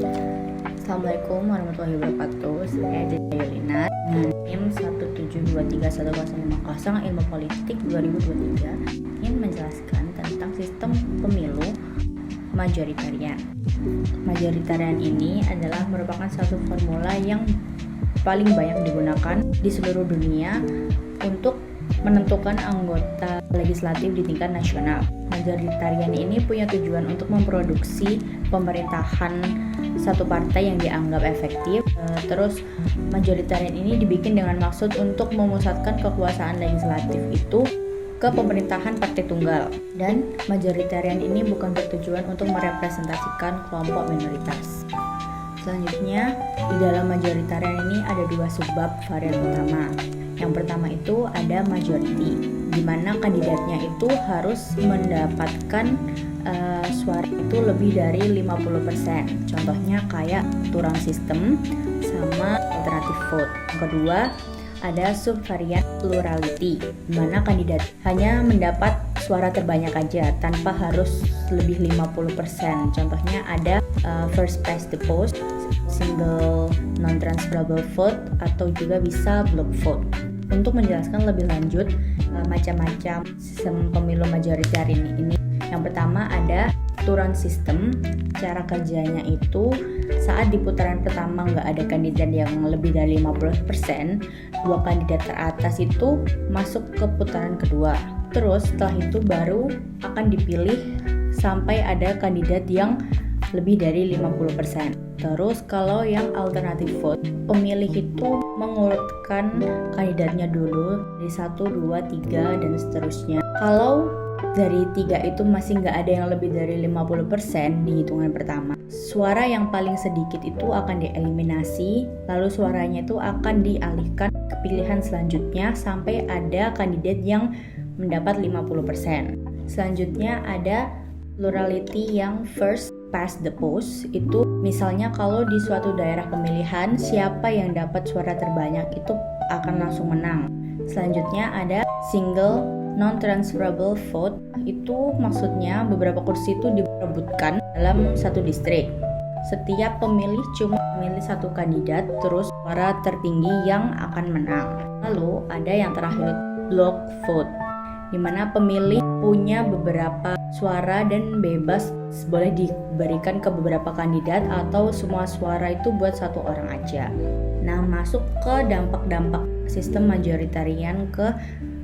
Assalamualaikum warahmatullahi wabarakatuh. Saya Jaya Yulina dengan NIM 1723150 Ilmu Politik 2023 ingin menjelaskan tentang sistem pemilu majoritarian. Majoritarian ini adalah merupakan satu formula yang paling banyak digunakan di seluruh dunia untuk menentukan anggota legislatif di tingkat nasional. Majoritarian ini punya tujuan untuk memproduksi pemerintahan satu partai yang dianggap efektif. Terus majoritarian ini dibikin dengan maksud untuk memusatkan kekuasaan legislatif itu ke pemerintahan partai tunggal. Dan majoritarian ini bukan bertujuan untuk merepresentasikan kelompok minoritas. Selanjutnya, di dalam majoritarian ini ada dua subbab varian utama. Yang pertama itu ada majority, di mana kandidatnya itu harus mendapatkan suara itu lebih dari 50%. Contohnya kayak turang sistem sama alternative vote. Yang kedua, ada subvarian plurality, di mana kandidat hanya mendapat suara terbanyak aja tanpa harus lebih 50%. Contohnya ada first past the post, single non-transferable vote, atau juga bisa block vote. Untuk menjelaskan lebih lanjut macam-macam sistem pemilu majoritarian ini, yang pertama ada turun sistem. Cara kerjanya itu saat di putaran pertama nggak ada kandidat yang lebih dari 50%, dua kandidat teratas itu masuk ke putaran kedua. Terus setelah itu baru akan dipilih sampai ada kandidat yang lebih dari 50%. Terus kalau yang alternative vote, pemilih itu mengurutkan kandidatnya dulu dari 1, 2, 3 dan seterusnya. Kalau dari 3 itu masih nggak ada yang lebih dari 50% di hitungan pertama, suara yang paling sedikit itu akan dieliminasi, lalu suaranya itu akan dialihkan ke pilihan selanjutnya sampai ada kandidat yang mendapat 50%. Selanjutnya ada plurality yang first past the post. Itu misalnya kalau di suatu daerah pemilihan siapa yang dapat suara terbanyak itu akan langsung menang. Selanjutnya ada single non-transferable vote. Itu maksudnya beberapa kursi itu diperebutkan dalam satu distrik. Setiap pemilih cuma memilih satu kandidat, terus suara tertinggi yang akan menang. Lalu ada yang terakhir, block vote, di mana pemilih punya beberapa suara dan bebas boleh diberikan ke beberapa kandidat atau semua suara itu buat satu orang aja. Nah, masuk ke dampak-dampak sistem majoritarian ke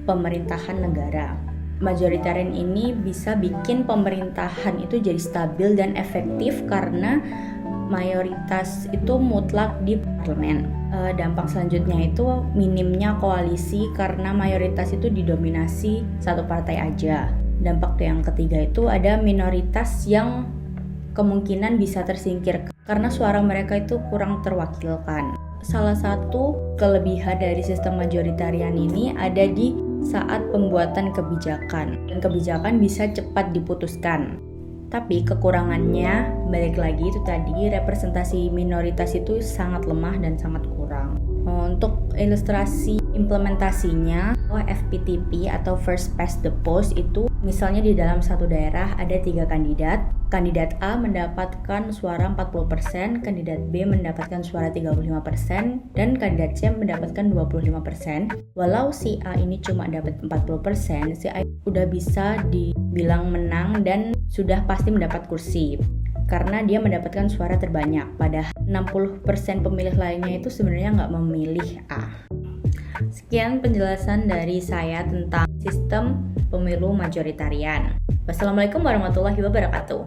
pemerintahan negara. Majoritarian ini bisa bikin pemerintahan itu jadi stabil dan efektif karena mayoritas itu mutlak di parlemen. Dampak selanjutnya itu minimnya koalisi karena mayoritas itu didominasi satu partai aja. Dampak yang ketiga itu ada minoritas yang kemungkinan bisa tersingkir karena suara mereka itu kurang terwakilkan. Salah satu kelebihan dari sistem majoritarian ini ada di saat pembuatan kebijakan, dan kebijakan bisa cepat diputuskan. Tapi kekurangannya, balik lagi itu tadi, representasi minoritas itu sangat lemah dan sangat kurang. Untuk ilustrasi implementasinya, FPTP atau first past the post itu misalnya di dalam satu daerah ada 3 kandidat. Kandidat A mendapatkan suara 40%, kandidat B mendapatkan suara 35%, dan kandidat C mendapatkan 25%. Walau si A ini cuma dapat 40%, si A udah bisa dibilang menang dan sudah pasti mendapat kursi karena dia mendapatkan suara terbanyak. Padahal 60% pemilih lainnya itu sebenarnya nggak memilih A. Sekian penjelasan dari saya tentang sistem pemilu majoritarian. Wassalamualaikum warahmatullahi wabarakatuh.